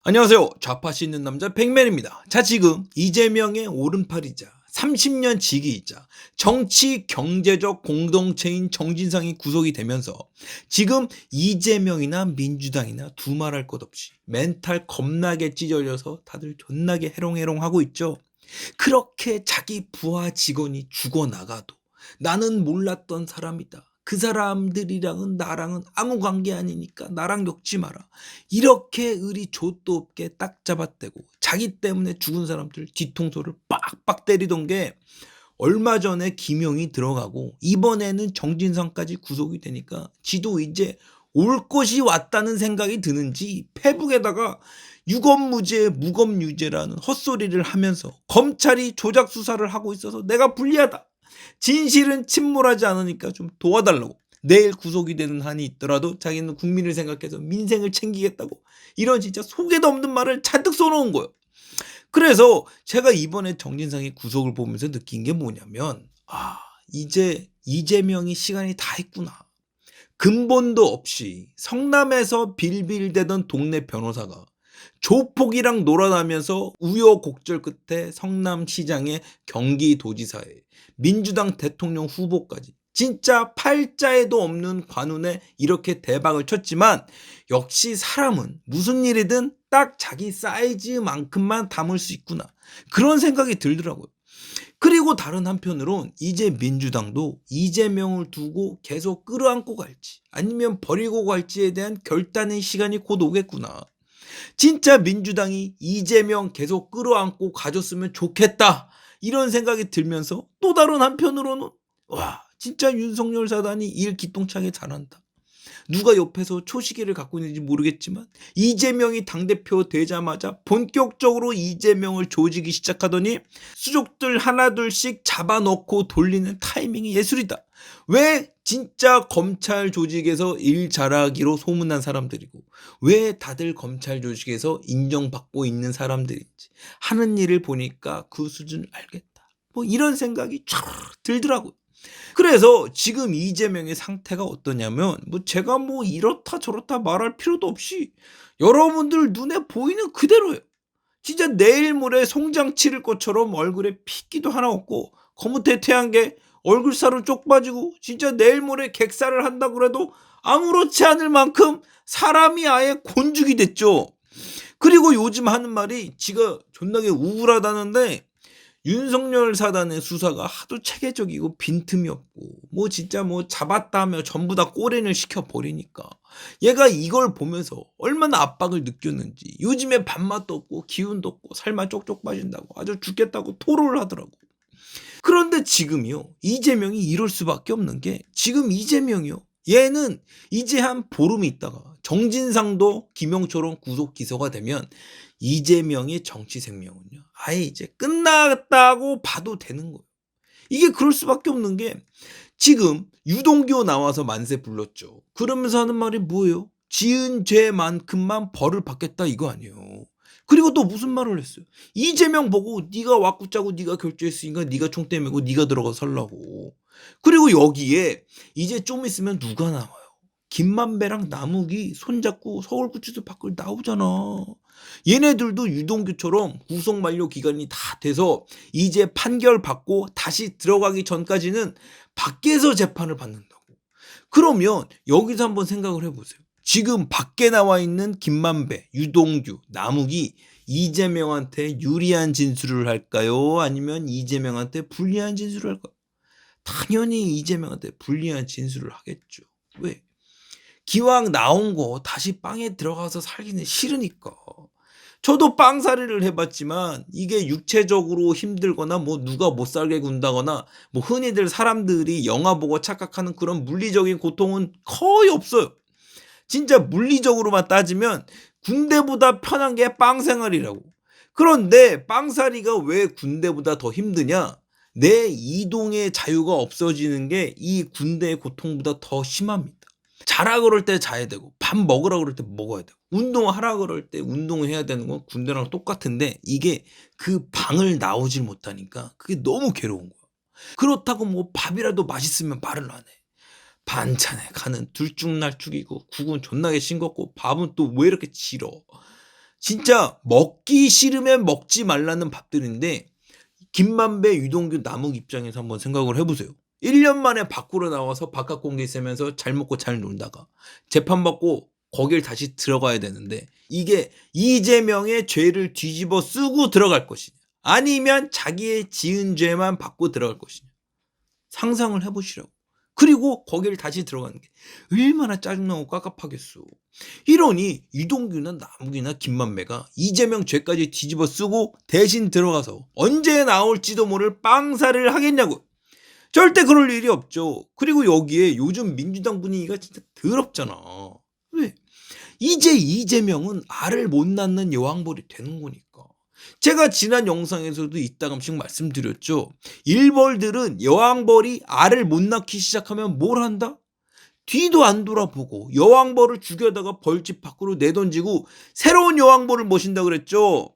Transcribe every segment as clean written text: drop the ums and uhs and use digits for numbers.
안녕하세요. 좌파시 있는 남자 백맨입니다. 자, 지금 이재명의 오른팔이자 30년 지기이자 정치 경제적 공동체인 정진상이 구속이 되면서 지금 이재명이나 민주당이나 두말할 것 없이 멘탈 겁나게 찢어져서 다들 존나게 해롱해롱하고 있죠. 그렇게 자기 부하 직원이 죽어나가도 나는 몰랐던 사람이다. 그 사람들이랑은 나랑은 아무 관계 아니니까 나랑 엮지 마라. 이렇게 의리 좆도 없게 딱 잡아떼고 자기 때문에 죽은 사람들 뒤통수를 빡빡 때리던 게 얼마 전에 김용이 들어가고 이번에는 정진상까지 구속이 되니까 지도 이제 올 것이 왔다는 생각이 드는지 페북에다가 유검무죄 무검유죄라는 헛소리를 하면서 검찰이 조작 수사를 하고 있어서 내가 불리하다. 진실은 침몰하지 않으니까 좀 도와달라고. 내일 구속이 되는 한이 있더라도 자기는 국민을 생각해서 민생을 챙기겠다고 이런 진짜 속에도 없는 말을 잔뜩 써놓은 거예요. 그래서 제가 이번에 정진상의 구속을 보면서 느낀 게 뭐냐면 이제 이재명이 시간이 다 있구나. 근본도 없이 성남에서 빌빌대던 동네 변호사가 조폭이랑 놀아나면서 우여곡절 끝에 성남시장의 경기도지사에 민주당 대통령 후보까지 진짜 팔자에도 없는 관운에 이렇게 대박을 쳤지만 역시 사람은 무슨 일이든 딱 자기 사이즈만큼만 담을 수 있구나. 그런 생각이 들더라고요. 그리고 다른 한편으론 이제 민주당도 이재명을 두고 계속 끌어안고 갈지 아니면 버리고 갈지에 대한 결단의 시간이 곧 오겠구나. 진짜 민주당이 이재명 계속 끌어안고 가줬으면 좋겠다. 이런 생각이 들면서 또 다른 한편으로는 진짜 윤석열 사단이 일 기똥차게 잘한다. 누가 옆에서 초시계를 갖고 있는지 모르겠지만 이재명이 당대표 되자마자 본격적으로 이재명을 조지기 시작하더니 수족들 하나둘씩 잡아놓고 돌리는 타이밍이 예술이다. 왜 진짜 검찰 조직에서 일 잘하기로 소문난 사람들이고 왜 다들 검찰 조직에서 인정받고 있는 사람들인지 하는 일을 보니까 그 수준을 알겠다. 뭐 이런 생각이 쫙 들더라고요. 그래서 지금 이재명의 상태가 어떠냐면 제가 이렇다 저렇다 말할 필요도 없이 여러분들 눈에 보이는 그대로예요. 진짜 내일 모레 송장 치를 것처럼 얼굴에 핏기도 하나 없고 거뭇대퇴한 게 얼굴살은 쪽 빠지고 진짜 내일 모레 객살을 한다 그래도 아무렇지 않을 만큼 사람이 아예 곤죽이 됐죠. 그리고 요즘 하는 말이 지가 존나게 우울하다는데 윤석열 사단의 수사가 하도 체계적이고 빈틈이 없고 진짜 잡았다 하면 전부 다 꼬린을 시켜버리니까 얘가 이걸 보면서 얼마나 압박을 느꼈는지 요즘에 밥맛도 없고 기운도 없고 살만 쪽쪽 빠진다고 아주 죽겠다고 토로를 하더라고. 그런데 지금이요 이재명이 이럴 수밖에 없는 게 지금 이재명이요 얘는 이제 한 보름이 있다가 정진상도 김용처럼 구속 기소가 되면 이재명의 정치 생명은요 아예 이제 끝났다고 봐도 되는 거예요. 이게 그럴 수밖에 없는 게 지금 유동규 나와서 만세 불렀죠. 그러면서 하는 말이 뭐예요? 지은 죄만큼만 벌을 받겠다 이거 아니에요. 그리고 또 무슨 말을 했어요? 이재명 보고 네가 와꾸짜고 네가 결제했으니까 네가 총대 메고 네가 들어가 설라고. 그리고 여기에 이제 좀 있으면 누가 나와요? 김만배랑 남욱이 손잡고 서울구치소 밖을 나오잖아. 얘네들도 유동규처럼 구속 만료 기간이 다 돼서 이제 판결 받고 다시 들어가기 전까지는 밖에서 재판을 받는다고. 그러면 여기서 한번 생각을 해보세요. 지금 밖에 나와 있는 김만배, 유동규, 남욱이 이재명한테 유리한 진술을 할까요? 아니면 이재명한테 불리한 진술을 할까요? 당연히 이재명한테 불리한 진술을 하겠죠. 왜? 기왕 나온 거 다시 빵에 들어가서 살기는 싫으니까. 저도 빵살이를 해봤지만 이게 육체적으로 힘들거나 누가 못 살게 군다거나 흔히들 사람들이 영화 보고 착각하는 그런 물리적인 고통은 거의 없어요. 진짜 물리적으로만 따지면 군대보다 편한 게 빵생활이라고. 그런데 빵살이가 왜 군대보다 더 힘드냐? 내 이동의 자유가 없어지는 게 이 군대의 고통보다 더 심합니다. 자라 그럴 때 자야 되고 밥 먹으라 그럴 때 먹어야 되고 운동하라 그럴 때 운동을 해야 되는 건 군대랑 똑같은데 이게 그 방을 나오질 못하니까 그게 너무 괴로운 거야. 그렇다고 밥이라도 맛있으면 말을 안 해. 반찬에 간은 들쭉날쭉이고 국은 존나게 싱겁고 밥은 또 왜 이렇게 질어. 진짜 먹기 싫으면 먹지 말라는 밥들인데 김만배, 유동규, 남욱 입장에서 한번 생각을 해보세요. 1년 만에 밖으로 나와서 바깥 공기 쐬면서 잘 먹고 잘 놀다가 재판받고 거길 다시 들어가야 되는데 이게 이재명의 죄를 뒤집어 쓰고 들어갈 것이냐 아니면 자기의 지은 죄만 받고 들어갈 것이냐 상상을 해보시라고. 그리고 거기를 다시 들어가는 게 얼마나 짜증나고 깝깝하겠소. 이러니 유동규나 남욱이나 김만배가 이재명 죄까지 뒤집어 쓰고 대신 들어가서 언제 나올지도 모를 빵사를 하겠냐고. 절대 그럴 일이 없죠. 그리고 여기에 요즘 민주당 분위기가 진짜 더럽잖아. 왜? 이제 이재명은 알을 못 낳는 여왕벌이 되는 거니까. 제가 지난 영상에서도 이따금씩 말씀드렸죠. 일벌들은 여왕벌이 알을 못 낳기 시작하면 뭘 한다? 뒤도 안 돌아보고 여왕벌을 죽여다가 벌집 밖으로 내던지고 새로운 여왕벌을 모신다 그랬죠.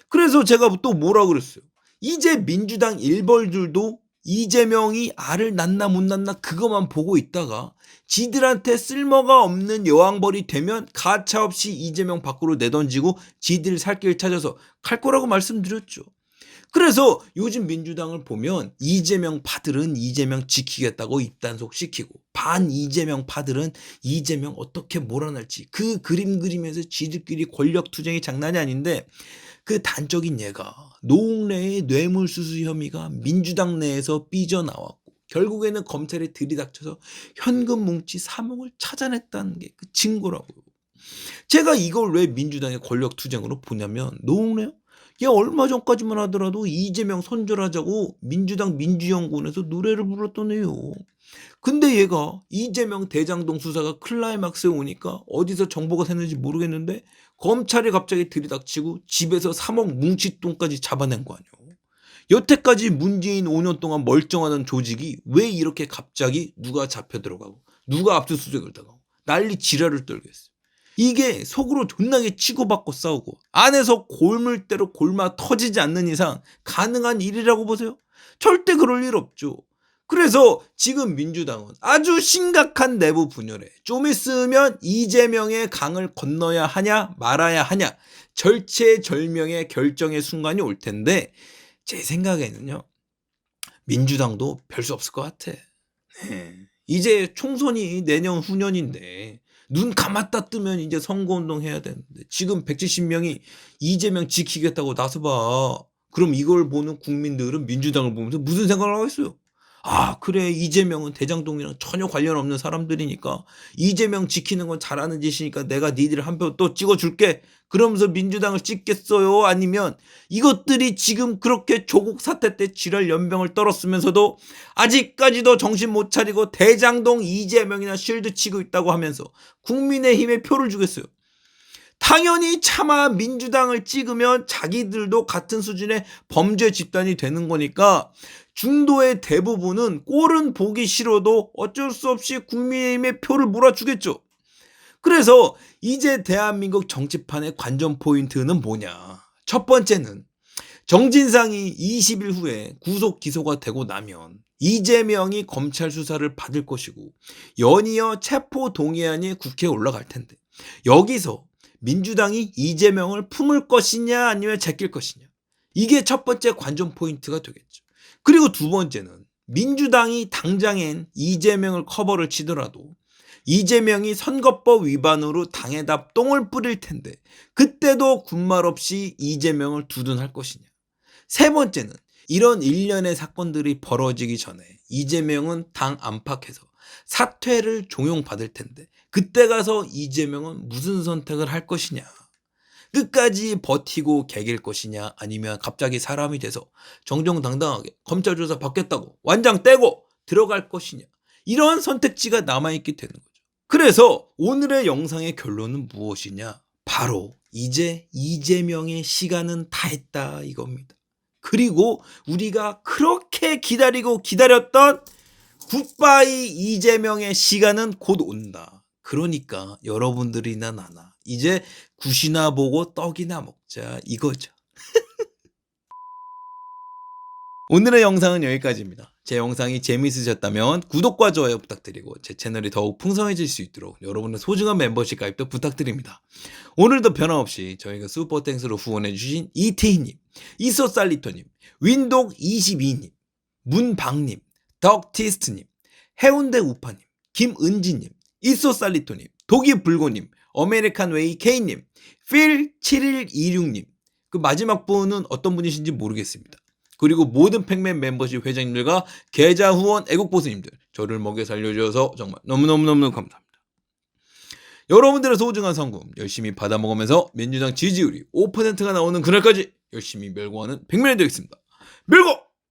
그래서 제가 또 뭐라 그랬어요. 이제 민주당 일벌들도 이재명이 알을 낳나 못 낳나 그것만 보고 있다가 지들한테 쓸모가 없는 여왕벌이 되면 가차없이 이재명 밖으로 내던지고 지들 살 길 찾아서 갈 거라고 말씀드렸죠. 그래서 요즘 민주당을 보면 이재명 파들은 이재명 지키겠다고 입단속 시키고 반 이재명 파들은 이재명 어떻게 몰아낼지 그 그림 그리면서 지들끼리 권력투쟁이 장난이 아닌데 그 단적인 예가 노웅래의 뇌물수수 혐의가 민주당 내에서 삐져나왔고 결국에는 검찰에 들이닥쳐서 현금 뭉치 3억을 찾아냈다는 게 그 증거라고요. 제가 이걸 왜 민주당의 권력투쟁으로 보냐면 노웅래요? 얘 얼마 전까지만 하더라도 이재명 손절하자고 민주당 민주연구원에서 노래를 불렀던 애요. 근데 얘가 이재명 대장동 수사가 클라이막스에 오니까 어디서 정보가 샜는지 모르겠는데 검찰이 갑자기 들이닥치고 집에서 3억 뭉칫돈까지 잡아낸 거 아니에요. 여태까지 문재인 5년 동안 멀쩡하던 조직이 왜 이렇게 갑자기 누가 잡혀 들어가고 누가 압수수색을 당하고 난리 지랄을 떨겠어요. 이게 속으로 존나게 치고받고 싸우고 안에서 골물대로 골마 터지지 않는 이상 가능한 일이라고 보세요? 절대 그럴 일 없죠. 그래서 지금 민주당은 아주 심각한 내부 분열에 좀 있으면 이재명의 강을 건너야 하냐 말아야 하냐 절체절명의 결정의 순간이 올 텐데 제 생각에는요. 민주당도 별 수 없을 것 같아. 네. 이제 총선이 내년 후년인데 눈 감았다 뜨면 이제 선거운동 해야 되는데 지금 170명이 이재명 지키겠다고 나서봐. 그럼 이걸 보는 국민들은 민주당을 보면서 무슨 생각을 하겠어요? 아 그래 이재명은 대장동이랑 전혀 관련 없는 사람들이니까 이재명 지키는 건 잘하는 짓이니까 내가 니들 한 표 또 찍어줄게. 그러면서 민주당을 찍겠어요? 아니면 이것들이 지금 그렇게 조국 사태 때 지랄 연병을 떨었으면서도 아직까지도 정신 못 차리고 대장동 이재명이나 쉴드 치고 있다고 하면서 국민의힘에 표를 주겠어요? 당연히 차마 민주당을 찍으면 자기들도 같은 수준의 범죄 집단이 되는 거니까 중도의 대부분은 꼴은 보기 싫어도 어쩔 수 없이 국민의힘에 표를 몰아주겠죠. 그래서 이제 대한민국 정치판의 관전 포인트는 뭐냐. 첫 번째는 정진상이 20일 후에 구속 기소가 되고 나면 이재명이 검찰 수사를 받을 것이고 연이어 체포 동의안이 국회에 올라갈 텐데 여기서 민주당이 이재명을 품을 것이냐 아니면 제낄 것이냐. 이게 첫 번째 관전 포인트가 되겠죠. 그리고 두 번째는 민주당이 당장엔 이재명을 커버를 치더라도 이재명이 선거법 위반으로 당에다 똥을 뿌릴 텐데 그때도 군말 없이 이재명을 두둔할 것이냐. 세 번째는 이런 일련의 사건들이 벌어지기 전에 이재명은 당 안팎에서 사퇴를 종용받을 텐데 그때 가서 이재명은 무슨 선택을 할 것이냐. 끝까지 버티고 개길 것이냐 아니면 갑자기 사람이 돼서 정정당당하게 검찰 조사 받겠다고 완장 떼고 들어갈 것이냐. 이런 선택지가 남아있게 되는 거죠. 그래서 오늘의 영상의 결론은 무엇이냐. 바로 이제 이재명의 시간은 다 했다 이겁니다. 그리고 우리가 그렇게 기다리고 기다렸던 굿바이 이재명의 시간은 곧 온다. 그러니까 여러분들이나 나나 이제 굿이나 보고 떡이나 먹자 이거죠. 오늘의 영상은 여기까지입니다. 제 영상이 재미있으셨다면 구독과 좋아요 부탁드리고 제 채널이 더욱 풍성해질 수 있도록 여러분의 소중한 멤버십 가입도 부탁드립니다. 오늘도 변함없이 저희가 슈퍼땡스로 후원해주신 이태희님, 이소살리토님, 윈독22님, 문박님, 덕티스트님, 해운대 우파님, 김은지님, 이소살리토님, 독이불고님, 어메리칸웨이 K님, 필7126님, 그 마지막 분은 어떤 분이신지 모르겠습니다. 그리고 모든 팩맨 멤버십 회장님들과 계좌 후원 애국보수님들, 저를 먹여 살려주셔서 정말 너무너무너무 감사합니다. 여러분들의 소중한 성금 열심히 받아먹으면서 민주당 지지율이 5%가 나오는 그날까지 열심히 멸구하는 팩맨이 되겠습니다. 멸구!